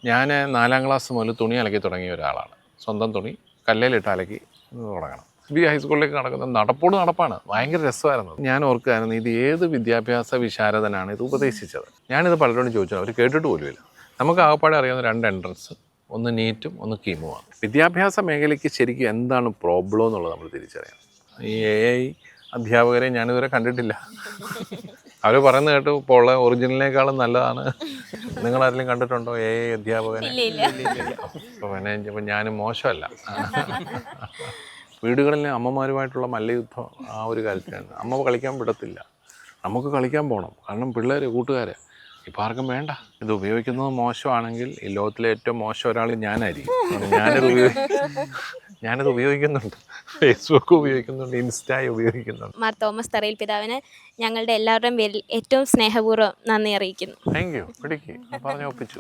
ഞാൻ 4ാം ക്ലാസ് മുതൽ തുണി അലക്കി തുടങ്ങിയ ഒരാളാണ്. സ്വന്തം തുണി കല്ലിലിട്ട് അലക്കി തുടങ്ങണം. ഹൈസ്കൂളിലേക്ക് നടക്കുന്നത് നടപ്പാണ്. ഭയങ്കര രസമായിരുന്നു. ഞാൻ ഓർക്കുകയായിരുന്നു, ഇത് ഏത് വിദ്യാഭ്യാസ വിശാരദനാണ് ഇത് ഉപദേശിച്ചത്. ഞാനിത് പലരോടും ചോദിച്ചു, അവർ കേട്ടിട്ട് പോലുമില്ല. നമുക്ക് ആകപ്പാടെ അറിയാവുന്ന 2 എൻട്രൻസ്, ഒന്ന് നീറ്റും ഒന്ന് കീമുമാണ്. വിദ്യാഭ്യാസ മേഖലയ്ക്ക് ശരിക്കും എന്താണ് പ്രോബ്ലം എന്നുള്ളത് നമ്മൾ തിരിച്ചറിയണം. ഈ AI അധ്യാപകരെ ഞാനിതുവരെ കണ്ടിട്ടില്ല. അവർ പറയുന്നത് കേട്ടു ഇപ്പോൾ ഉള്ള ഒറിജിനലിനേക്കാളും നല്ലതാണ്. നിങ്ങളാരെങ്കിലും കണ്ടിട്ടുണ്ടോ AI അധ്യാപകനെ? അപ്പോൾ പിന്നെ ഞാൻ മോശമല്ല. വീടുകളിലെ അമ്മമാരുമായിട്ടുള്ള മല്ലയുദ്ധം ആ ഒരു കാര്യത്തിലാണ്. അമ്മ കളിക്കാൻ വിടത്തില്ല, നമുക്ക് കളിക്കാൻ പോകണം. കാരണം പിള്ളേർ, കൂട്ടുകാർ ഇപ്പം ആർക്കും വേണ്ട. ഇത് ഉപയോഗിക്കുന്നത് മോശമാണെങ്കിൽ ഈ ലോകത്തിലെ ഏറ്റവും മോശം ഒരാൾ ഞാനായിരിക്കും. ഞാനിത് ഉപയോഗിക്കുന്നുണ്ട്. ഫേസ്ബുക്ക് ഉപയോഗിക്കുന്നുണ്ട്, ഇൻസ്റ്റായി ഉപയോഗിക്കുന്നുണ്ട്. മാർ തോമസ് തറയിൽ പിതാവിന് ഞങ്ങളുടെ എല്ലാവരുടെയും പേരിൽ ഏറ്റവും സ്നേഹപൂർവ്വം നന്ദി അറിയിക്കുന്നു. Thank you. പിടിക്ക് പറഞ്ഞ് ഒപ്പിച്ചു.